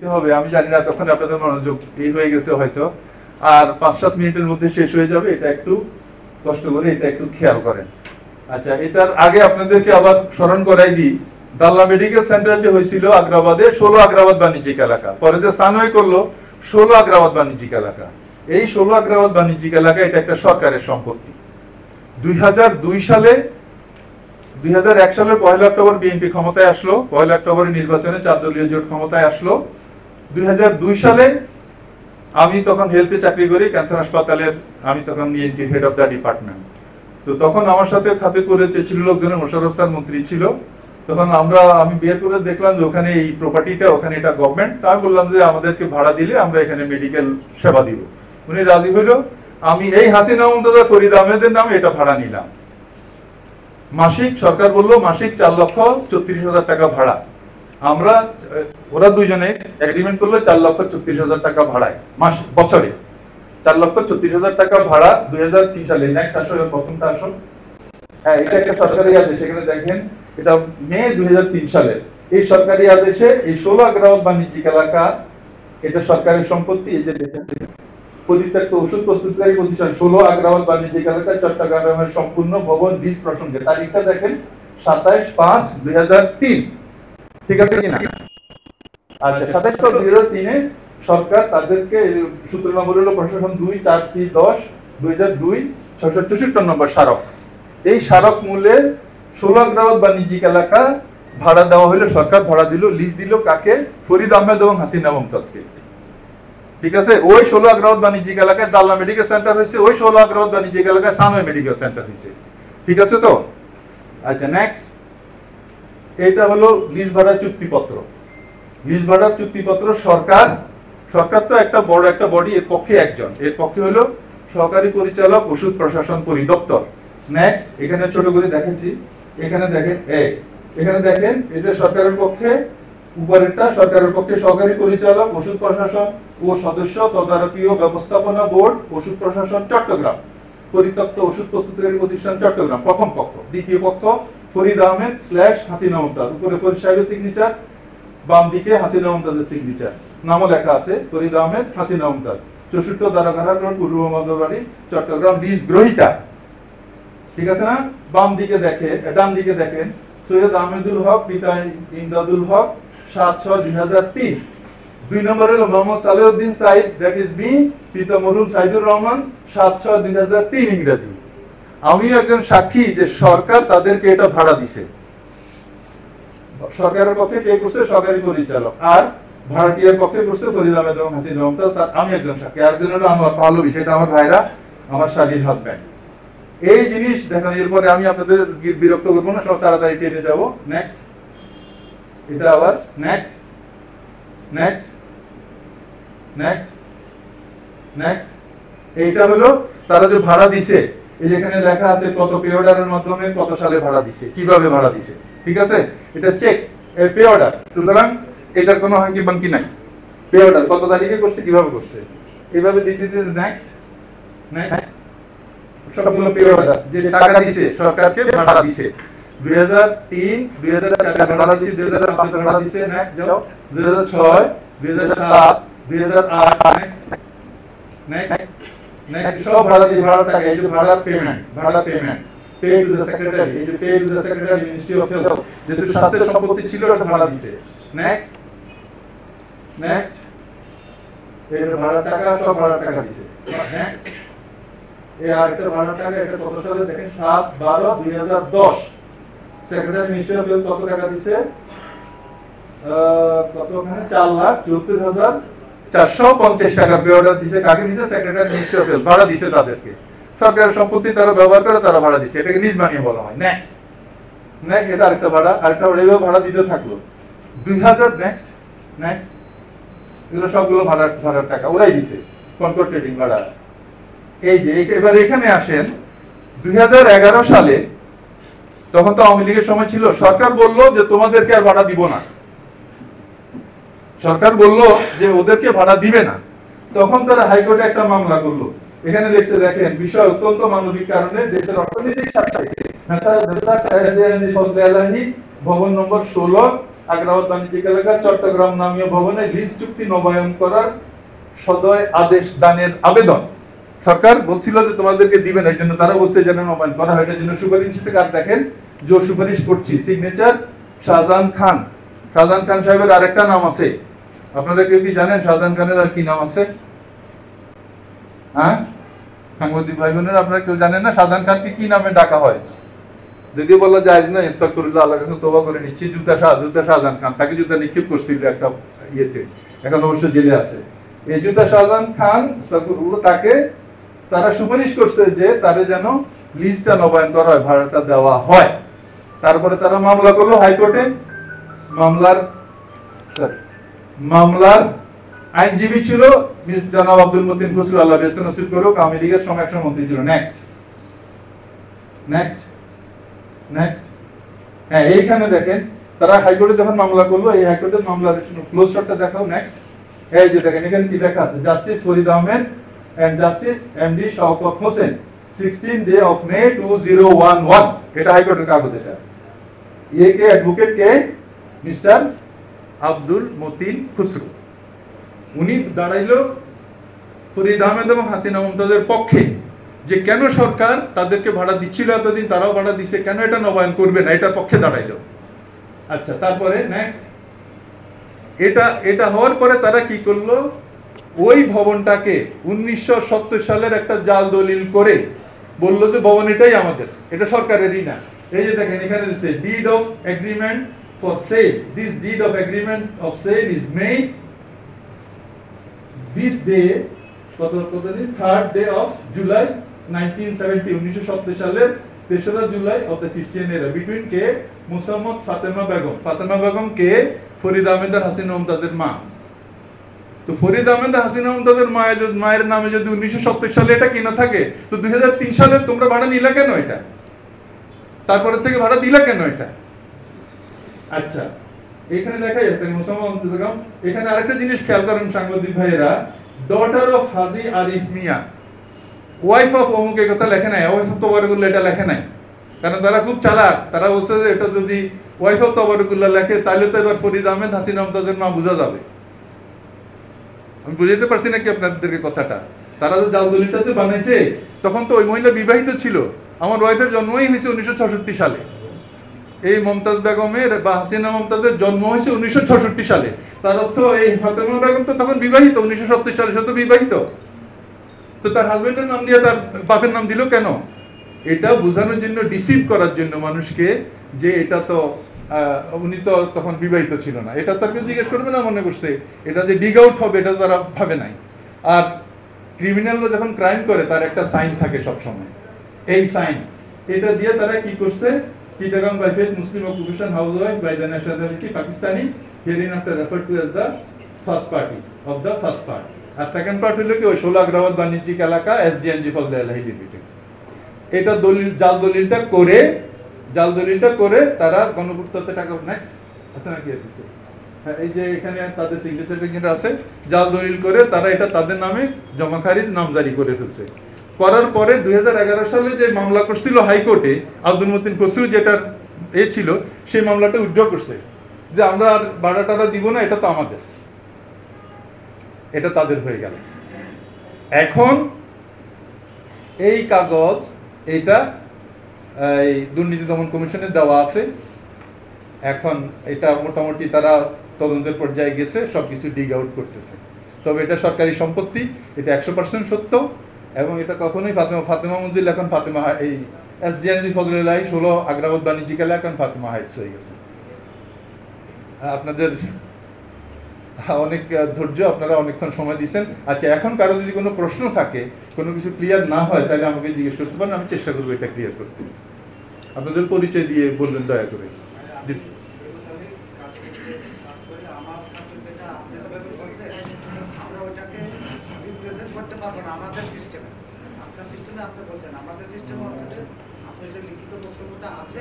হবে আমি জানি না, তখন আপনাদের মনোযোগ এই হয়ে গেছে হয়তো, আর 5-7 মিনিটের মধ্যে শেষ হয়ে যাবে, এটা একটু কষ্ট করে এটা একটু খেয়াল করেন। আচ্ছা, এটার আগে আপনাদেরকে আবার স্মরণ করাই দিই, দাল্লা মেডিকেল সেন্টার যে হয়েছিল আগ্রাবাদে 16 আগ্রাবাদ বাণিজ্যিক এলাকা, পরে যে সানওয়ে করলো 16 আগ্রাবাদ বাণিজ্যিক এলাকা। এই 16 আগ্রাবাদ বাণিজ্যিক এলাকা এটা একটা সরকারের সম্পত্তি। 2001 সালের 1 অক্টোবর বিএনপি ক্ষমতায় আসলো, 1 অক্টোবরের নির্বাচনে 4 দলীয় জোট ক্ষমতায় আসলো। 2002 সালে আমি তখন হেলথে চাকরি করি, ক্যান্সার হাসপাতালের, আমি তখন ENT head of the department. তো তখন আমার সাথে খাতে করে ছিল লোকজনের, মোশাররফ স্যার মন্ত্রী ছিল তখন। আমি বের করে দেখলাম যে ওখানে এই প্রপার্টিটা, ওখানে এটা গভর্নমেন্ট। তা আমি বললাম যে আমাদেরকে ভাড়া দিলে আমরা এখানে মেডিকেল সেবা দিব। উনি রাজি হইল। আমি এই হাসিনা মুমতাজা ফরিদ আহমেদের নামে এটা ভাড়া নিলাম। মাসিক, সরকার বললো মাসিক 4,34,000 টাকা ভাড়া। আমরা, ওরা দুইজনে এগ্রিমেন্ট করলো 4,34,000 টাকা ভাড়ায় বছরে 4,34,000 টাকা ভাড়া। 2003 সালে নেক্সট আসলে প্রথমটা আসল, হ্যাঁ এটা একটা সরকারি আদেশ, এখানে দেখেন এটা মে 2003 সালে। এই সরকারি আদেশে এই 16 আগ্রাবাদ বাণিজ্যিক এলাকা এটা সরকারের সম্পত্তি। এই যে দেখেন পরিত্যক্ত ওষুধ প্রস্তুতকারী প্রতিষ্ঠান 16 আগ্রাবাদ বাণিজ্যিক এলাকায় চট্টগ্রামের সম্পূর্ণ ভবন বীজ প্রসঙ্গে। তারিখটা দেখেন 27/5/2003, ঠিক আছে কিনা? আচ্ছা, 27/5/2003-এ সরকার তাদেরকে, সূত্র নম্বর হলো প্রশাসন 2-4-C-10-2002 664 নম্বর স্মারক। এই স্মারক মূলে 16 আগ্রাবাদ বাণিজ্যিক এলাকা ভাড়া দেওয়া হলো, সরকার ভাড়া দিল, লিজ দিল কাকে? ফরিদ আহমেদ এবং হাসিনা মুমতাজকে। ঠিক আছে, ওই 16 আগ্রাবাদ বাণিজ্যিক এলাকায় দাল্লা মেডিকেল সেন্টার হয়েছে, ওই 16 আগ্রাবাদ বাণিজ্যিক এলাকায় সানওয়ে মেডিকেল সেন্টার হয়েছে। ঠিক আছে তো? আচ্ছা, নেক্সট, এটা হলো লিজ ভাড়া চুক্তিপত্র। লিজ ভাড়ার চুক্তিপত্র সরকার তো একটা বড় একটা বডি, এর পক্ষে একজন, এর পক্ষে হলো সহকারী পরিচালক ওষুধ প্রশাসন পরিদপ্তর। নেক্সট, এখানে ছোট করে দেখেছি, এখানে দেখেন এখানে দেখেন এটা সরকারের পক্ষে, উপরেরটা সরকারের পক্ষে সহকারী পরিচালক ওষুধ প্রশাসন ও সদস্য তদারকি ও ব্যবস্থাপনা বোর্ড ওষুধ প্রশাসন চট্টগ্রাম, পরিত্যক্ত ওষুধ প্রস্তুতকারী প্রতিষ্ঠান চট্টগ্রাম প্রথম পক্ষ। দ্বিতীয় পক্ষ ফরিদ আহমেদ / হাসিনা মুমতাজ, উপরে ফরিদ সাহেবের সিগনেচার, বাম দিকে হাসিনা মুমতাজের সিগনেচার, নামও লেখা আছে ফরিদ আহমেদ হাসিনা মুমতাজ, 64 দারাঘাট রোড, পূর্ব মধ্যবাড়ি, চট্টগ্রাম, লিজ গ্রহীতা। ঠিক আছে না? বাম দিকে ডান দিকে দেখেন সৈয়দ আহমেদুল হক পিতা ইমদাদুল হক 7/6/2003। 2 নম্বর হলো Mohammad Salehuddin Saeed, that is me, পিতা মরহুম সাইদুর রহমান 7/6/2003 ইংরেজি। আমি একজন সাক্ষী যে সরকার তাদেরকে এটা ভাড়া দিছে। সরকারের পক্ষে কে করছে? সরকারি পরিচালক, আর ভাড়াটিয়ার পক্ষে করছে ফরিদ আহমেদ এবং হাসিনা মুমতাজ। আমি একজন সাক্ষী, আরেকজন হলো আমার পাহলবি, সেটা আমার ভাইরা, আমার স্বাধীন হাজব্যান্ড। এই জিনিস দেখেন, এরপরে আমি আপনাদের বিরক্ত করবো না, সব তাড়াতাড়ি টেনে যাবো। নেক্সট, এটা আবার নেক্সট নেক্সট নেক্সট নেক্সট, এইটা হলো তারা যে ভাড়া দিছে, এই যেখানে লেখা আছে কত পে অর্ডারের মাধ্যমে কত সালে ভাড়া দিছে, কিভাবে ভাড়া দিছে। ঠিক আছে, এটা চেক পে অর্ডার। সুতরাং এটার কোনো হাঙ্কি বাঙ্কি নাই। পে অর্ডার কত তারিখে করছে, কিভাবে করছে, এইভাবে দিতে দিতে নেক্সট নেক্সট, সবগুলো পে অর্ডার যে টাকা দিছে, সরকারকে ভাড়া দিছে। 2003 2004 ভাড়া দিছে, 2005 ভাড়া দিছে। নেক্সট যাও, 2006 2007 2008। নেক্সট নেক্সট সব ভাড়া দিয়ে ভাড়া টাকা, এই যে ভাড়া payment pay to the secretary, এই যে pay to the secretary ministry of health, যেহেতু স্বাস্থ্য সম্পত্তি ছিল এটা ভাড়া দিছে। নেক্সট নেক্সট, এই ভাড়া টাকা, সব ভাড়া টাকা দিছে। নেক্সট, এই আরেকটা ভাড়া টাকা, এটা কত সালে দেখেন 7/12/2010 সেক্রেটারি মিনিস্ট্রি অফ হেলথ কত টাকা দিছে? কত ওখানে 4,74,450 টাকা পে অর্ডার দিছে। কাকে দিছে? সেক্রেটারি মিনিস্ট্রি অফ হেলথ ভাড়া দিছে তাদেরকে। সরকারের সম্পত্তি তারা ব্যবহার করে, তারা ভাড়া দিছে, এটাকে নিজ বানিয়ে বলা হয়। নেক্সট নেক্সট, এটা আরেকটা ভাড়া, এইভাবে ভাড়া দিতে থাকলো। 2000 নেক্সট নেক্সট, এগুলো সবগুলো ভাড়ার টাকা ওরাই দিছে, কনকর্ড ট্রেডিং ভাড়া। এই যে এবার এখানে আসেন, 2011 সালে, তখন তো আওয়ামী লীগের সময় ছিল, সরকার বলল যে তোমাদেরকে আর ভাড়া দিব না, সরকার বলল যে ওদেরকে ভাড়া দিবে না। তখন তারা হাইকোর্টে একটা মামলা করলো। এখানে লিখছে দেখেন, বিষয় অত্যন্ত মানবিক কারণে দেশের অর্থনৈতিক স্বার্থে ভবন নম্বর 16 আগ্রাবাদ বাণিজ্যিক এলাকা চট্টগ্রাম নামীয় ভবনে লিজ চুক্তি নবায়ন করার সদয় আদেশ দানের আবেদন। সরকার বলছিল যে তোমাদেরকে দিবেন, এই জন্য তারা বলছে যেন নবায়ন করা হয়, এটার জন্য সুপারিশ কার দেখেন, যে সুপারিশ করছি সিগনেচার শাহজাহান খান। শাহজাহান খান সাহেবের আরেকটা নাম আছে, আপনারা কেউ কি জানেন শাহজাহান খানের আর কি নাম আছে? হ্যাঁ, সাংবাদিক ভাই বোনেরা আপনারা কেউ জানেন না শাহজাহান খানকে কি নামে ডাকা হয়? যদিও বলা যায় না, ইস্তাগফিরুল্লাহ, আল্লাহর কাছে তওবা করে নিচ্ছি, জুতা শাহজাহান খান, তাকে জুতা নিক্ষেপ করছিল একটা ইয়েতে, এখন অবশ্য জেলে আছে। এই জুতা শাহজাহান খান তাকে তারা সুপারিশ করছে যে তারে যেন লিজটা নবায়ন করা হয়, ভাড়াটা দেওয়া হয়। তারপরে তারা মামলা করলো হাইকোর্টে। মামলার আইনজীবী ছিল জনাব আব্দুল মতিন খসরু, আল্লাহ বেহেশতে নসিব করুক, আওয়ামী লীগের সময় একজন মন্ত্রী ছিল। নেক্সট হ্যাঁ, এইখানে দেখেন তারা হাইকোর্টে যখন মামলা করলো, এই হাইকোর্টের মামলার ক্লোজ শটটা দেখাও। নেক্সট, এই যে দেখেন এখানে কি লেখা আছে, justice Farid Ahmed and justice MD Shawkat Hossain 16 day of May 2011, এটা হাইকোর্টের কাগজ। এটা কে অ্যাডভোকেট কে মিস্টার আব্দুল মতিন খুসরু, উনি দাঁড়াইলো ফরিদ আহমেদ এবং হাসিনা মুমতাজের পক্ষে, যে কেন সরকার তাদেরকে ভাড়া দিচ্ছিল এতদিন, তারাও ভাড়া দিচ্ছে, কেন এটা নবায়ন করবে না, এটার পক্ষে দাঁড়াইলো। আচ্ছা, তারপরে নেক্সট, এটা হওয়ার পরে তারা কি করলো, ওই ভবনটাকে 1970 সালের একটা জাল দলিল করে বললো যে ভবন এটাই আমাদের, এটা সরকারেরই না। এই যে দেখেন এখানে দিচ্ছে deed of agreement for sale, this deed of agreement of sale is made this day, কতদিন, 3rd day of July 1970, 1970 সালের 3রা জুলাই of the Christian era, between কে মুসাম্মদ ফাতেমা বেগম কে ফরিদ আহমেদ আর হাসিনা মুমতাজের মা। তো ফরিদ আহমেদ হাসিনা মুমতাজের মায়ের নামে যদি 1970 সালে এটা কিনা থাকে, তো 2003 সালে তোমরা ভাড়া নিলা কেন এটা? তারপরে থেকে ভাড়া দিলা কেন এটা? আচ্ছা, এখানে দেখা যাচ্ছে মুসাম্মদ বেগম। এখানে আরেকটা জিনিস খেয়াল করেন সাংবাদিক ভাইয়েরা, daughter of Haji Arif Mia, wife of অমুক, এই কথা লেখে নাই, ওয়াইফ অফ তবারকুল্লাহ এটা লেখে নাই, কারণ তারা খুব চালাক। তারা বলছে যে এটা যদি ওয়াইফ অফ তবারকুল্লাহ লেখে তাহলে তো এবার ফরিদ আহমেদ হাসিনা মুমতাজের মা বোঝা যাবে। আমি বুঝাইতে পারছি নাকি আপনাদেরকে কথাটা? তারা যে জাল দলিলটা যে বানাইছে, তখন তো ওই মহিলা বিবাহিত ছিল। আমার ওয়াইফের জন্মই হয়েছে 1966 সালে, এই মমতাজ বেগমের বা হাসিনা মুমতাজের জন্ম হয়েছে 1966 সালে। তার অর্থ এই ফাতেমা বেগম তো তখন বিবাহিত, 1970 সালে সে তো বিবাহিত। তো তার হাজবেন্ডের নাম দিয়ে তার বাপের নাম দিল কেন? এটা বোঝানোর জন্য, ডিসিভ করার জন্য মানুষকে, যে এটা তো উনি তো তখন বিবাহিত ছিল না। এটা তাকে জিজ্ঞেস করবে না, মনে করছে এটা যে ডিগ আউট হবে এটা তারা ভাবে নাই। আর ক্রিমিনালরা যখন ক্রাইম করে তার একটা সাইন থাকে সবসময়, এই সাইন, এটা দিয়ে তারা কি করছে, Chittagong by faith Muslim occupation housewife by the nationality Pakistani, hereinafter referred to as the first party of the first part, আর সেকেন্ড পার্ট হলো কি ওই 16 আগ্রাবাদ বাণিজ্যিক এলাকা এসজিএনজি ফজলে আলাহি লিমিটেড। এটা দলিল, জাল দলিলটা করে তারা গণপূর্ততে টাকা, নেক্সট আছে নাকি এপিসোড, হ্যাঁ, এই যে এখানে তাদের সিগনেচার আছে, জাল দলিল করে তারা এটা তাদের নামে জমা খারিজ নামজারি করে ফেলছে। করার পরে 2011 সালে যে মামলা করছিল হাইকোর্টে আব্দুল মতিন খসরু, যেটার ছিল, সেই মামলাটা উইথড্র করছে, যে আমরা আর ভাড়াটা দিব না, এটা তো আমাদের, এটা তাদের হয়ে গেল। এখন এই কাগজ, এটা এই দুর্নীতি দমন কমিশনে দেওয়া আছে। এখন এটা মোটামুটি তারা তদন্তের পর্যায়ে গেছে, সবকিছু ডিগ আউট করতেছে। তবে এটা সরকারি সম্পত্তি, এটা 100% সত্য। এবং এটা কখনোই ফাতেমা মঞ্জিল এখন ফাতেমা, এই এসজিএনজি ফজলে আলাহি 16 আগ্রাবাদ বাণিজ্যিক এলাকা এখন ফাতেমা হাইটস হয়ে গেছে। আপনাদের অনেক ধৈর্য, আপনারা অনেকক্ষণ সময় দিয়েছেন। আচ্ছা, এখন কারো যদি কোনো প্রশ্ন থাকে, কোনো কিছু ক্লিয়ার না হয়, তাহলে আমাকে জিজ্ঞেস করতে পারেন, আমি চেষ্টা করবো এটা ক্লিয়ার করতে। আপনাদের পরিচয় দিয়ে বলবেন দয়া করে। আমাদের সিস্টেমে, আপনার সিস্টেমে আপনি বলছেন, আমাদের সিস্টেমে হচ্ছে যে আপনি যে লিখিত বক্তব্যটা আছে